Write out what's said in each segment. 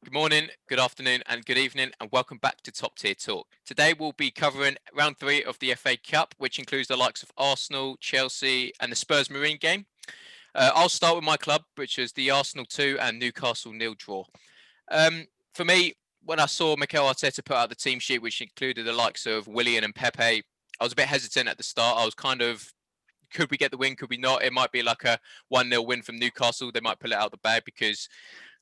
Good morning, good afternoon, and good evening, and welcome back to Top Tier Talk. Today we'll be covering round three of the FA Cup, which includes the likes of Arsenal, Chelsea, and the Spurs Marine game. I'll start with my club, which is the Arsenal 2 and Newcastle nil draw. For me, when I saw Mikel Arteta put out the team sheet, which included the likes of Willian and Pepe, I was a bit hesitant at the start. I was kind of, could we get the win? Could we not? It might be like a 1-0 win from Newcastle. They might pull it out of the bag because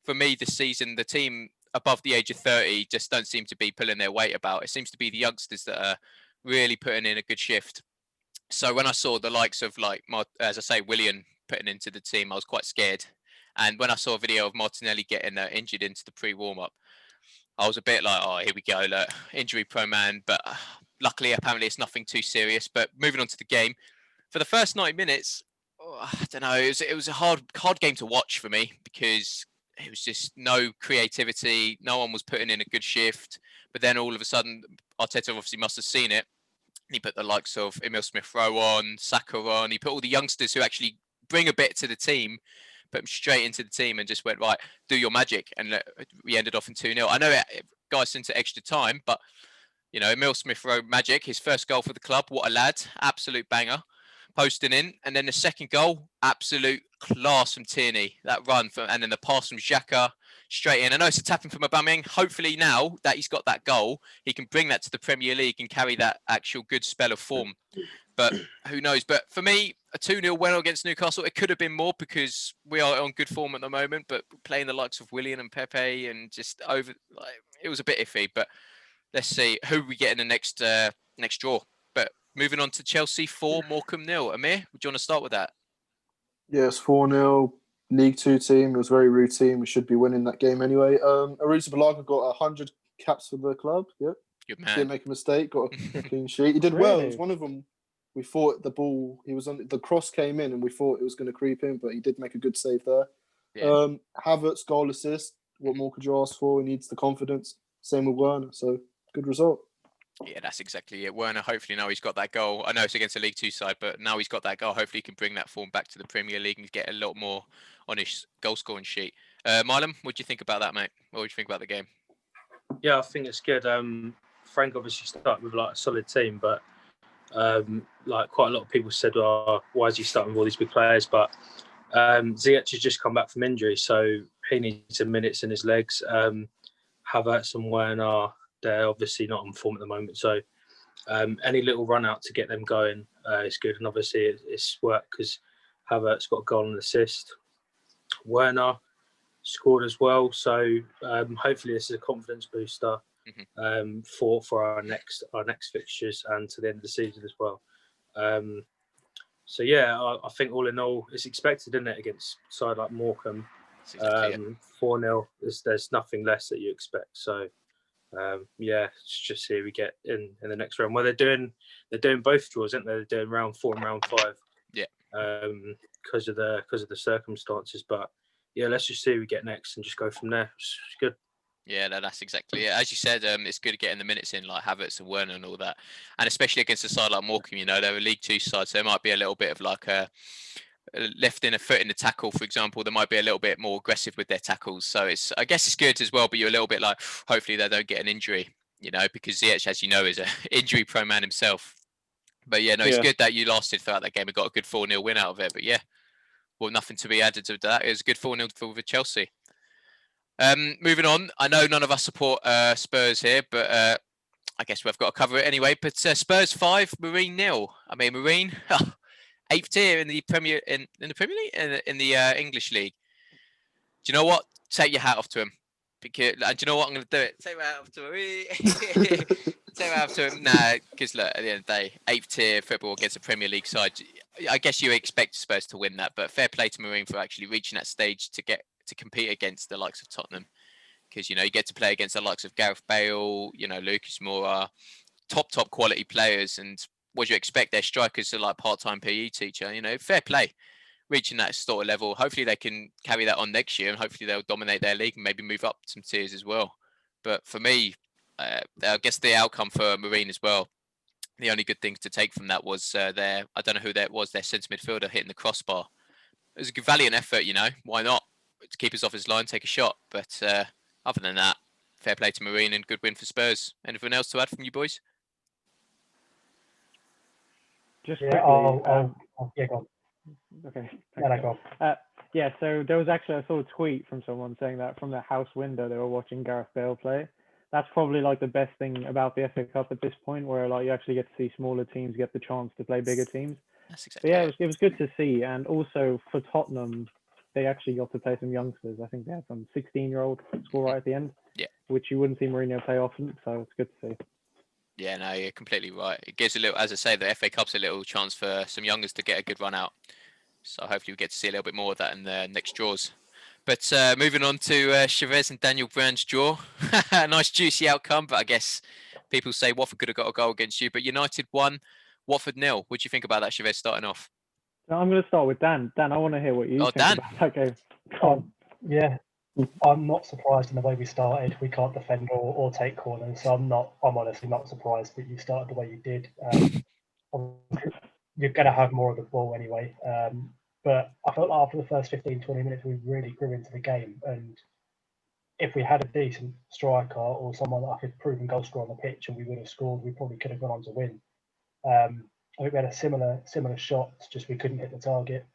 for me this season, the team above the age of 30 just don't seem to be pulling their weight about. It seems to be the youngsters that are really putting in a good shift. So when I saw the likes of as I say, Willian putting into the team, I was quite scared. And when I saw a video of Martinelli getting injured into the pre-warm-up, I was a bit like, oh, here we go, look, injury prone man. But luckily, apparently, it's nothing too serious. But moving on to the game, for the first 90 minutes, I don't know, it was a hard game to watch for me because it was just no creativity. No one was putting in a good shift. But then all of a sudden, Arteta obviously must have seen it. He put the likes of Emil Smith-Rowe on, Saka on. He put all the youngsters who actually bring a bit to the team, put them straight into the team and just went, right, do your magic. And we ended off in 2-0. I know it got us into extra time, but, you know, Emil Smith-Rowe magic, his first goal for the club. What a lad. Absolute banger. Posting in. And then the second goal, absolute class from Tierney. That run, and then the pass from Xhaka straight in. I know it's a tapping from Aubameyang. Hopefully now that he's got that goal, he can bring that to the Premier League and carry that actual good spell of form. But who knows? But for me, a 2-0 win against Newcastle, it could have been more because we are on good form at the moment. But playing the likes of Willian and Pepe and just it was a bit iffy. But let's see who we get in the next draw. But moving on to Chelsea 4, Morecambe 0. Amir, would you want to start with that? Yes, 4-0. League Two team. It was very routine. We should be winning that game anyway. Arisa Balaga got 100 caps for the club. Yep. Good man. Didn't make a mistake. Got a clean sheet. He did well. It was one of them. We thought the ball. He was on the cross came in, and we thought it was going to creep in, but he did make a good save there. Yeah. Havertz goal assist. What more could you ask for? He needs the confidence. Same with Werner. So good result. Yeah, that's exactly it. Werner, hopefully now he's got that goal. I know it's against a League Two side, but now he's got that goal. Hopefully he can bring that form back to the Premier League and get a lot more on his goal scoring sheet. Marlon, what do you think about that, mate? What do you think about the game? Yeah, I think it's good. Frank obviously started with like a solid team, but like quite a lot of people said, "Oh, why is he starting with all these big players?" But Ziyech has just come back from injury, so he needs some minutes in his legs. Havertz and Werner, they're obviously not on form at the moment, so any little run out to get them going is good. And obviously it's worked because Havertz got a goal and assist. Werner scored as well, so hopefully this is a confidence booster for our next fixtures and to the end of the season as well. So yeah, I think all in all, it's expected, isn't it, against a side like Morecambe? 4-0. There's nothing less that you expect. So yeah, let's just see we get in the next round. Well, they're doing both draws, aren't they? They're doing round 4 and round 5. Yeah. Because of the circumstances, but yeah, let's just see who we get next and just go from there. It's good. Yeah, no, that's exactly it. As you said, it's good getting the minutes in, like Havertz and Werner and all that. And especially against a side like Morecambe, you know, they're a League Two side, so there might be a little bit of like a left in a foot in the tackle, for example. They might be a little bit more aggressive with their tackles. So I guess it's good as well, but you're a little bit like, hopefully they don't get an injury, you know, because Ziyech, as you know, is an injury-prone man himself. But yeah, no, it's good that you lasted throughout that game and got a good 4-0 win out of it. But yeah, well, nothing to be added to that. It was a good 4-0 for Chelsea. Moving on, I know none of us support Spurs here, but I guess we've got to cover it anyway. But Spurs 5, Marine 0. I mean, Marine 8th tier in the Premier in the Premier League in the English League. Do you know what? Take your hat off to him. Because do you know what I'm going to do? It. Take my hat off to him. Take my hat off to him. Nah, because look, at the end of the day, 8th tier football against a Premier League side. I guess you expect Spurs to win that, but fair play to Marine for actually reaching that stage to compete against the likes of Tottenham, because you know you get to play against the likes of Gareth Bale, you know, Lucas Moura, top quality players, and what do you expect? Their strikers are like part-time PE teacher. You know, fair play, reaching that sort of level. Hopefully they can carry that on next year, and hopefully they'll dominate their league and maybe move up some tiers as well. But for me, I guess the outcome for Marine as well. The only good thing to take from that was I don't know who that was, their centre midfielder hitting the crossbar. It was a valiant effort, you know. Why not? To keep us off his line, take a shot. But Other than that, fair play to Marine and good win for Spurs. Anything else to add from you boys? Just quickly. Yeah, go on. Okay. No, go on. Yeah, so there was actually, I saw a tweet from someone saying that from their house window they were watching Gareth Bale play. That's probably like the best thing about the FA Cup at this point, where like you actually get to see smaller teams get the chance to play bigger teams. That's exactly But yeah, it was good to see, and also for Tottenham, they actually got to play some youngsters. I think they had some 16-year-old score right at the end, which you wouldn't see Mourinho play often, so it's good to see. Yeah, no, you're completely right. It gives a little, as I say, the FA Cup's a little chance for some youngers to get a good run out. So hopefully we get to see a little bit more of that in the next draws. But moving on to Chavez and Daniel Brand's draw. A nice juicy outcome, but I guess people say Watford could have got a goal against you, but United won, Watford 0. What do you think about that, Chavez, starting off? So I'm going to start with Dan. Dan, I want to hear what you think Dan. about that game. Yeah, I'm not surprised in the way we started. We can't defend or take corners, so I'm honestly not surprised that you started the way you did. You're going to have more of the ball anyway. But I felt like after the first 15, 20 minutes, we really grew into the game. And if we had a decent striker or someone like a proven goal scorer on the pitch and we would have scored, we probably could have gone on to win. I think we had a similar shots, just we couldn't hit the target.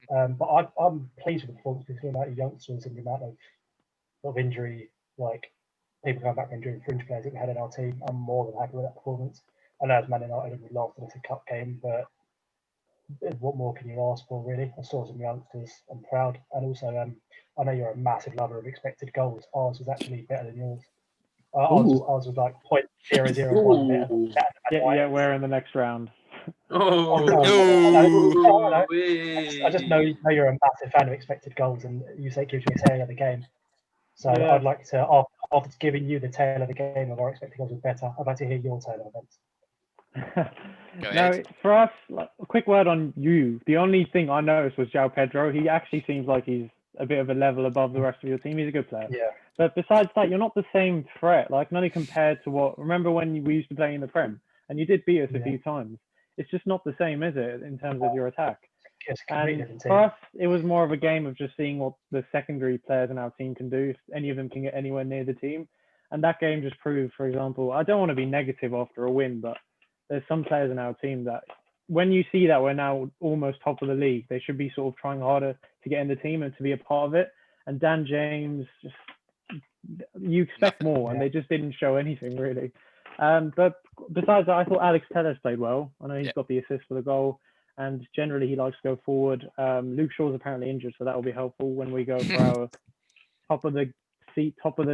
But I'm pleased with the performance because the amount of youngsters and the amount of injury, like people coming back from injury, fringe players that we had in our team. I'm more than happy with that performance. I know as Man United we lost and it's a cup game, but what more can you ask for, really? I saw some youngsters. I'm proud, and also I know you're a massive lover of expected goals. Ours was actually better than yours. Ours was like 0.001 better. Yeah, we're in the next round. I just know you're a massive fan of expected goals, and you say it gives you a tail of the game. So I'd like to, after giving you the tail of the game of our expected goals was better, I'd like to hear your tail of events. No, for us, like, a quick word on you. The only thing I noticed was João Pedro. He actually seems like he's a bit of a level above the rest of your team. He's a good player. Yeah. But besides that, you're not the same threat. Like, not compared to what. Remember when we used to play in the Prem, and you did beat us a few times. It's just not the same, is it, in terms of your attack? And for us, it was more of a game of just seeing what the secondary players in our team can do, if any of them can get anywhere near the team. And that game just proved, for example, I don't want to be negative after a win, but there's some players in our team that when you see that we're now almost top of the league, they should be sort of trying harder to get in the team and to be a part of it. And Dan James, you expect more, and they just didn't show anything really. But besides that, I thought Alex Telles played well. I know he's got the assist for the goal, and generally he likes to go forward. Luke Shaw's apparently injured, so that will be helpful when we go for our top of the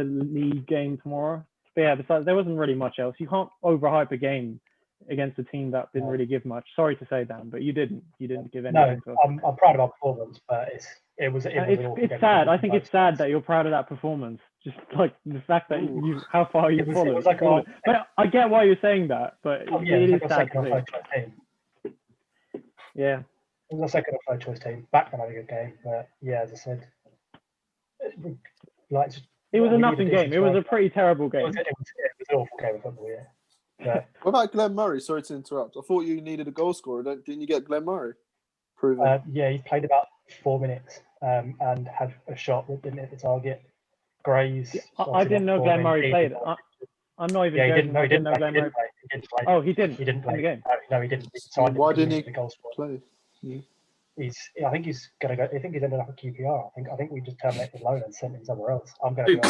league game tomorrow. But yeah, besides, there wasn't really much else. You can't overhype a game against a team that didn't really give much. Sorry to say, Dan, but you didn't give anything. No, I'm proud of our performance, but it's sad. I think it's sad that you're proud of that performance. Just like the fact that how far you followed. But I get why you're saying that. But it is sad to see. Yeah. It was our second or third choice team. Back when I had a good game, but yeah, as I said, it was a nothing game. It was a pretty terrible game. It was an awful game of football. Yeah. What about Glenn Murray? Sorry to interrupt. I thought you needed a goal scorer. Didn't you get Glenn Murray? Yeah, he played about 4 minutes and had a shot that didn't hit the target. Grays. I didn't know Glenn Murray played. I'm not even joking. I didn't know Glenn Murray. Oh, he didn't. He didn't play in the game. No, he didn't. Why didn't he play? I think he's gonna go. I think he's ended up at QPR. I think we just terminated the loan and sent him somewhere else.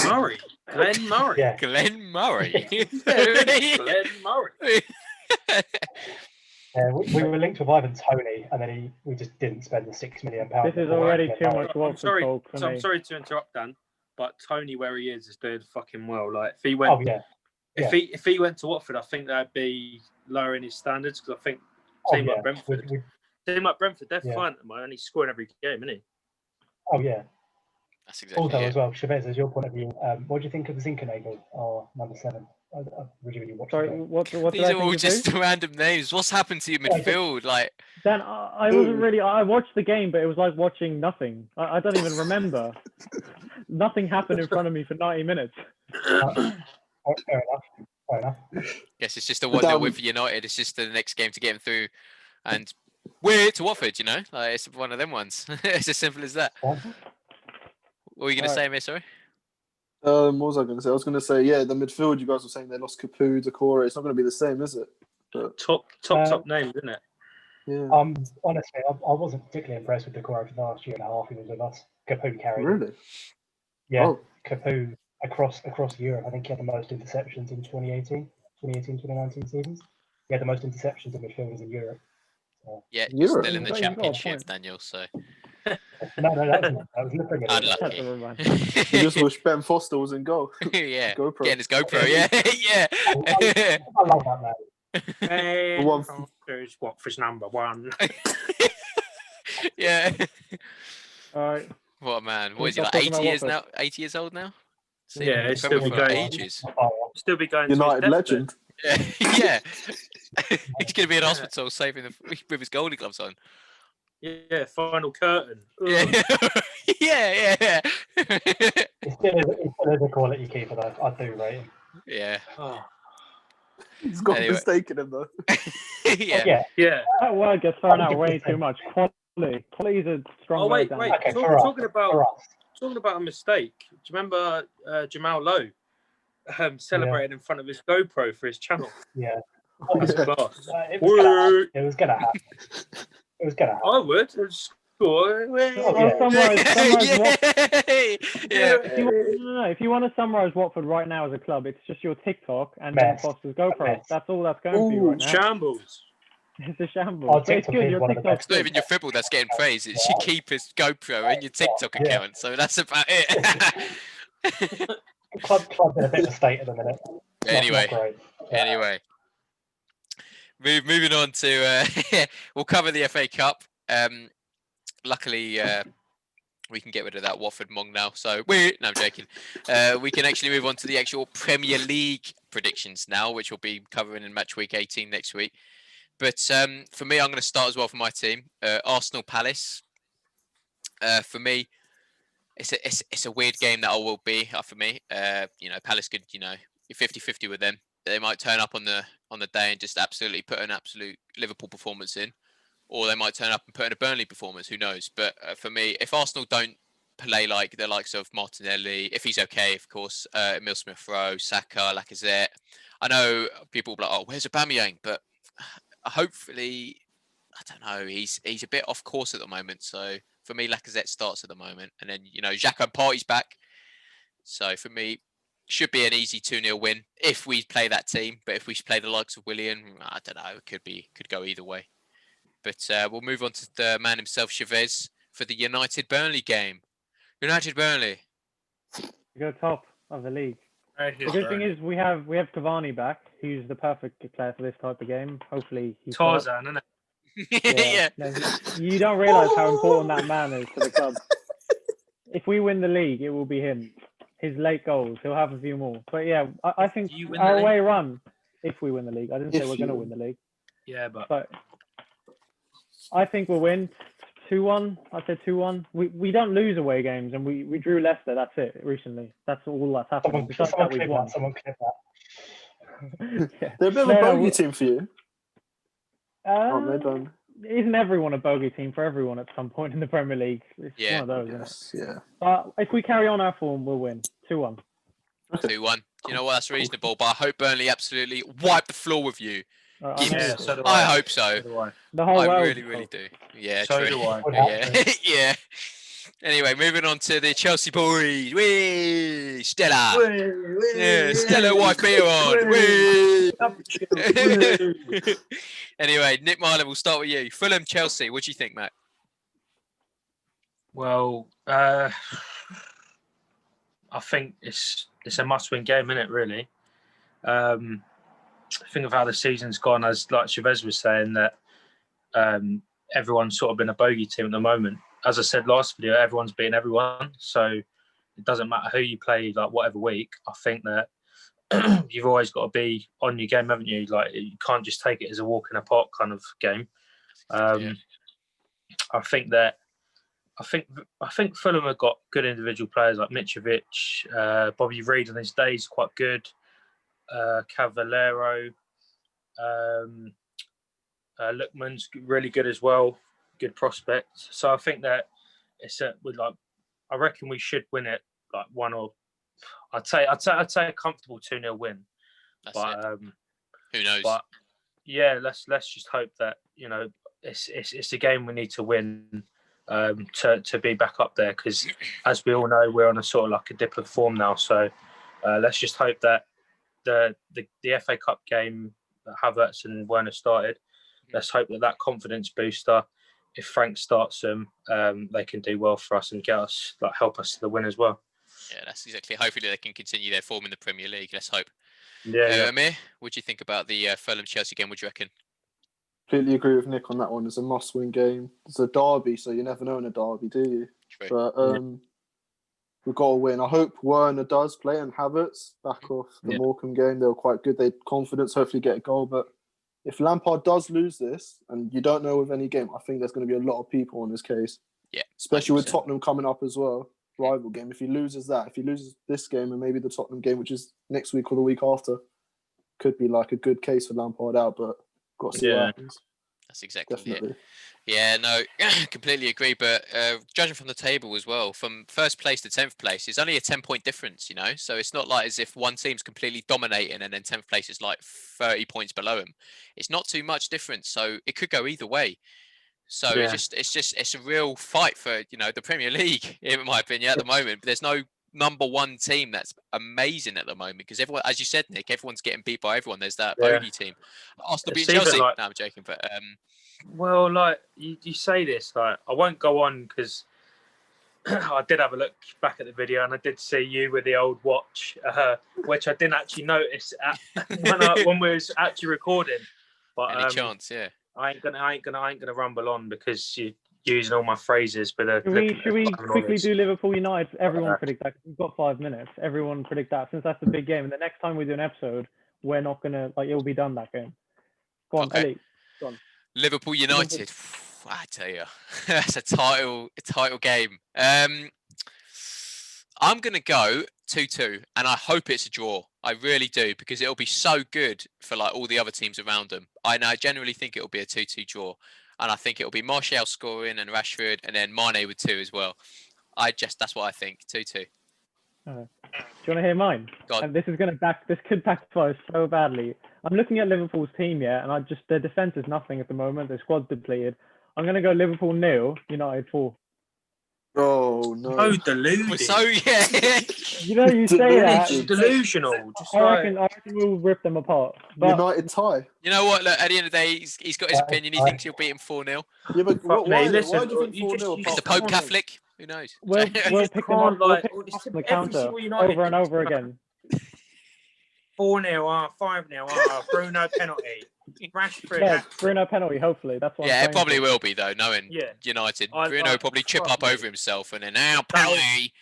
Murray. Glenn Murray. Yeah. Glenn Murray. Glenn Murray. We were linked with Ivan Toney, and then we just didn't spend the £6 million. This is already too much Watford talk for me. I'm sorry to interrupt, Dan, but Toney, where he is doing fucking well. Like if he went, if he went to Watford, I think that'd be lowering his standards because I think like Brentford. Team like Brentford, they're fine at the moment, and he's scoring every game, isn't he? Oh yeah. That's exactly also as well, Shavez, as your point of view, what do you think of Zinchenko, our number 7? I really watched. Sorry, what these are all just random names. What's happened to your midfield? Like Dan, I wasn't really. I watched the game, but it was like watching nothing. I don't even remember. Nothing happened in front of me for 90 minutes. Fair enough. Guess it's just a 1-0 win for United. It's just the next game to get him through. And we're to Watford, like it's one of them ones. It's as simple as that. What were you going to say, Amir? Sorry. What was I going to say? I was going to say, yeah, the midfield. You guys were saying they lost Capu, Decore. It's not going to be the same, is it? But, Top names, isn't it? yeah. Honestly, I wasn't particularly impressed with Decore for the last year and a half he was with us. Capu carried him. Really? Yeah, Oh. Capu across Europe. I think he had the most interceptions in 2019 seasons. He had the most interceptions of midfielders in Europe. So. Yeah, you're still in the But he's got a championship, point. Daniel. So No, that was literally unlucky. Never mind. You just wish Ben Foster was in goal. Yeah, GoPro. getting his GoPro. Yeah, yeah. I love that man. Ben One- Foster's Watford's number one. Yeah. All right. What a man? Can What we is he stop like? talking 80 about years Watford? now? 80 years old now? Seen Yeah, him it's Premier still for going. ages. Still be going. United to his deathbed. legend. Yeah. He's going to be in hospital saving with his goalie gloves on. Yeah, final curtain. Yeah. Yeah. He still is a quality keeper, though. I do rate him. Yeah. Oh. He's got Anyway. a mistake in him, though. Yeah. Yeah. That word gets thrown out way too much. Quality. Quality is a strong Oh word. wait. Dan. Okay, Talking for us. about a mistake. Do you remember Jamal Lowe celebrating in front of his GoPro for his channel? Yeah. That's Yeah. class. It was gonna happen. It was gonna happen. I would score. yeah. Summarize what. Yeah. If you want to summarize Watford right now as a club, it's just your TikTok and Mess. Ben Foster's GoPro. Mess. That's all that's going for you right now. Shambles. It's a shambles. Our But it's TikTok good. is Your one of the TikTok's best. It's not good. even your Fibble that's getting praise. It's your keeper's GoPro and your TikTok Yeah. account. So that's about it. Club's in a bit of a state at the minute. Anyway. Not great. Anyway, moving on to we'll cover the FA Cup. Luckily, we can get rid of that Watford mong now. So no, I'm joking. We can actually move on to the actual Premier League predictions now, which we'll be covering in match week 18 next week. But for me, I'm going to start as well for my team, Arsenal Palace. For me, it's a weird game that I will be for me. Palace could, you're 50-50 with them. They might turn up on the day and just absolutely put an absolute Liverpool performance in, or they might turn up and put in a Burnley performance. Who knows? But for me, if Arsenal don't play like the likes of Martinelli, if he's okay, of course, Emil Smith-Rowe, Saka, Lacazette. I know people will be like, oh, where's Aubameyang? But hopefully, I don't know. He's a bit off course at the moment. So for me, Lacazette starts at the moment, and then Xhaka and Partey's back. So for me, should be an easy 2-0 win if we play that team. But if we play the likes of Willian, I don't know. It could go either way. But we'll move on to the man himself, Shavez, for the United Burnley game. United Burnley. We go top of the league. The good thing is we have Cavani back. He's the perfect player for this type of game. Hopefully he's Tarzan, isn't Yeah. it? You don't realise how important that man is to the club. If we win the league, it will be him. His late goals. He'll have a few more. But yeah, I think our away run, if we win the league. I didn't say we're going to win the league. Yeah, but I think we'll win 2-1. I'd say 2-1. We don't lose away games, and we drew Leicester. That's it recently. That's all that's happened. Besides that, we've won. Someone clip that. Yeah. They're a bit of a bogey team for you. They don't. Isn't everyone a bogey team for everyone at some point in the Premier League? It's one of those, Yes, yeah. But if we carry on our form, we'll win 2-1. 2-1. You know what? That's reasonable. But I hope Burnley absolutely wipe the floor with you. so do I hope so. The whole I world. really do. Yeah, So true. do I. Yeah, yeah. Anyway, moving on to the Chelsea boys. Wee, Stella. Yeah, Stella wife beer on. Wee. Anyway, Nick Marler, we'll start with you. Fulham, Chelsea. What do you think, Matt? Well, I think it's a must-win game, isn't it? Really. Think of how the season's gone, as like Shavez was saying, that everyone's sort of been a bogey team at the moment. As I said last video, everyone's beating everyone, so it doesn't matter who you play, like whatever week. I think that you've always got to be on your game, haven't you? Like you can't just take it as a walk in a park kind of game. I think Fulham have got good individual players like Mitrovic, Bobby Reid on his day is quite good. Cavallero, Lookman's really good as well, good prospect. So I think that I reckon we should win it like 1 or I'd say a comfortable 2-0 win. That's it. Who knows? But yeah, let's just hope that it's a game we need to win to be back up there, because as we all know, we're on a sort of like a dip of form now. So let's just hope that the FA Cup game that Havertz and Werner started, let's hope that confidence booster, if Frank starts them, they can do well for us and get us, help us to the win as well. Yeah, that's exactly. Hopefully, they can continue their form in the Premier League. Let's hope. Yeah. Amir, what do you think about the Fulham-Chelsea game? What do you reckon? Completely agree with Nick on that one. It's a must-win game. It's a derby, so you never know in a derby, do you? True. But we've got to win. I hope Werner does play and Havertz back off the Morecambe game. They were quite good. They had confidence, hopefully get a goal. But if Lampard does lose this, and you don't know with any game, I think there's going to be a lot of people on his case. Yeah. Especially 100%. with Tottenham coming up as well. Rival game. If he loses this game and maybe the Tottenham game, which is next week or the week after, could be like a good case for Lampard out, but got to see what happens. That's exactly Definitely. it. Yeah, no, completely agree. But judging from the table as well, from first place to 10th place, it's only a 10-point difference, So it's not like as if one team's completely dominating and then 10th place is like 30 points below them. It's not too much difference, so it could go either way. So it's a real fight for the Premier League, in my opinion, at the moment. But there's no number one team that's amazing at the moment, because everyone, as you said, Nick, everyone's getting beat by everyone. There's that bogey team. Arsenal beat Chelsea. No, I'm joking, but well, you say this, I won't go on because I did have a look back at the video and I did see you with the old watch, which I didn't actually notice when we was actually recording. But any chance, yeah. I ain't gonna rumble on because you're using all my phrases. But should we quickly do Liverpool United? Everyone predict that. We've got 5 minutes. Everyone predict that, since that's the big game. And the next time we do an episode, we're not gonna it'll be done that game. Go on, Elliot. Go on. Liverpool United. I tell you, that's a title game. I'm gonna go 2-2, and I hope it's a draw. I really do, because it'll be so good for all the other teams around them. I generally think it'll be a 2-2 draw, and I think it'll be Martial scoring and Rashford, and then Mane with 2 as well. That's what I think. 2-2. Do you want to hear mine? And this could backfire so badly. I'm looking at Liverpool's team, and their defense is nothing at the moment. Their squad's depleted. I'm gonna go Liverpool 0, United 4. Oh no! So deluded. So yeah. You say that. Delusional. I reckon we'll rip them apart. But United tie. You know what? Look, at the end of the day, he's got his opinion. He thinks he'll beat him 4-0. Yeah, but why do you think 4-0? Is the Pope Catholic? Who knows? We'll pick them up on the counter over and over again. 4-0, 5-0, Bruno penalty. Rashford. Yeah, Bruno penalty, hopefully. That's what it probably will be, though, knowing United. Bruno probably trip up over himself and then penalty.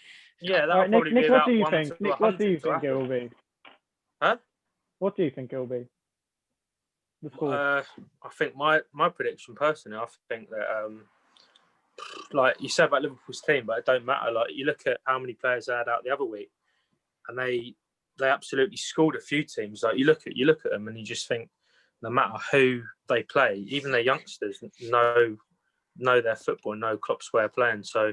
Yeah, that'll probably Nick, be what about do you 1 think? to Nick, what do you think it will be? Huh? What do you think it will be? The score? I think my prediction, personally, I think that, like you said about Liverpool's team, but it don't matter. You look at how many players they had out the other week, and they absolutely schooled a few teams. You look at them and you just think, no matter who they play, even their youngsters know their football, know Klopp's way of playing. So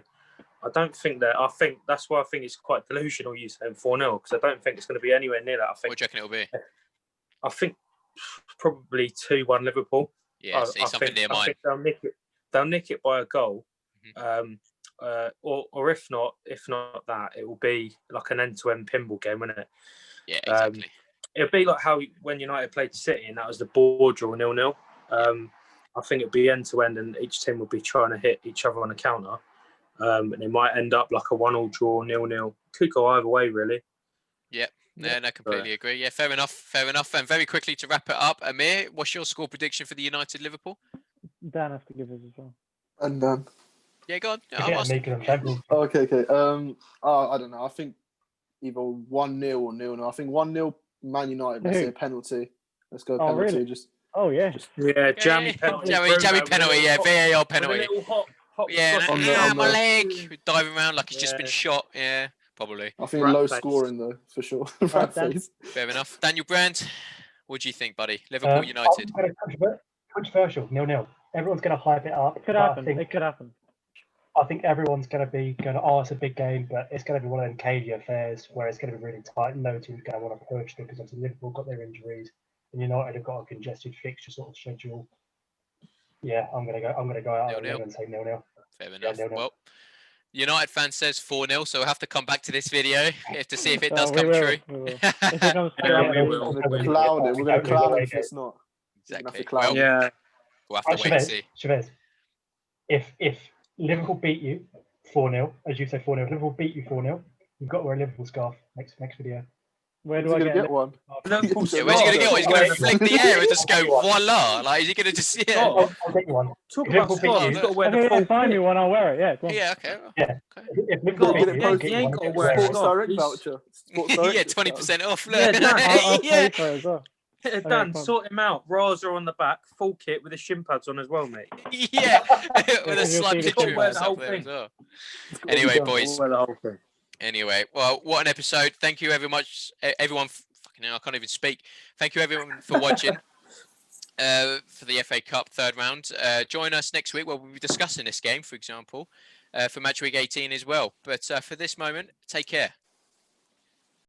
I don't think that. I think that's why I think it's quite delusional you saying 4-0, because I don't think it's going to be anywhere near that. I think. What do you reckon it'll be? I think probably 2-1 Liverpool. Yeah, something near mine. They'll nick it by a goal. Mm-hmm. Or if not that, it will be like an end-to-end pinball game, won't it? Yeah, exactly. It'll be like how when United played City and that was the board draw 0-0. I think it'll be end-to-end and each team will be trying to hit each other on a counter. And it might end up like a 1-1 draw, 0-0. Could go either way, really. Yeah. No, completely agree. Yeah, fair enough. And very quickly to wrap it up, Amir, what's your score prediction for the United Liverpool? Dan has to give us as well. And Dan. Yeah, go on. Okay. I don't know. I think either 1-0 or 0-0. I think 1-0 Man United. Let's say a penalty. Let's go penalty. Really? Jammy penalty. Jammy penalty. Yeah, VAR penalty. Hot on my leg, diving around like he's just been shot. Yeah, probably. I think low scoring though, for sure. Fair enough. Daniel Brand, what do you think, buddy? Liverpool United. Controversial, 0-0. Everyone's going to hype it up. It could happen. I think everyone's going to be going, oh, it's a big game, but it's going to be one of them cagey affairs where it's going to be really tight. No team's going to want to push because obviously Liverpool got their injuries and United have got a congested fixture sort of schedule. Yeah, I'm going to go out on a limb and say 0-0. Fair enough. Yeah, 0-0. Well, United fan says 4-0, so we'll have to come back to this video to see if it does come true. We will. If it comes true, we will. We're going to clown it. We're going to clown it if it's not. Exactly. Well, Yeah. We'll have to wait and see. Shavez, if Liverpool beat you 4-0, as you said 4-0, Liverpool beat you 4-0, you've got to wear a Liverpool scarf next video. Where do I get one? Liverpool Yeah, where's he going to get one? He's going to reflect the air and just go voila. Like, is he going to just I'll get you one. Talk If about Liverpool beat scarves. you, You've got to wear the Okay, full find me kit. one, I'll wear it. Yeah, go on. Yeah, okay. Yeah. Okay. If You've got Liverpool to beat get you, it. you You ain't got to wear a Sports scarf. Direct Please. voucher. Sports Direct Yeah, discount. 20% off. Look. Yeah, Dan. I'll Yeah. pay for it as well. Dan, fine. sort him out. Raza on the back, full kit with the shin pads on as well, mate. Yeah, with a Because you'll slight see the picture full of us whole up there as thing. well. Anyway, boys. Wear the whole thing. Anyway, well, what an episode. Thank you very much, everyone. Fucking hell, I can't even speak. Thank you, everyone, for watching for the FA Cup third round. Join us next week where we'll be discussing this game, for example, for Match Week 18 as well. But for this moment, take care.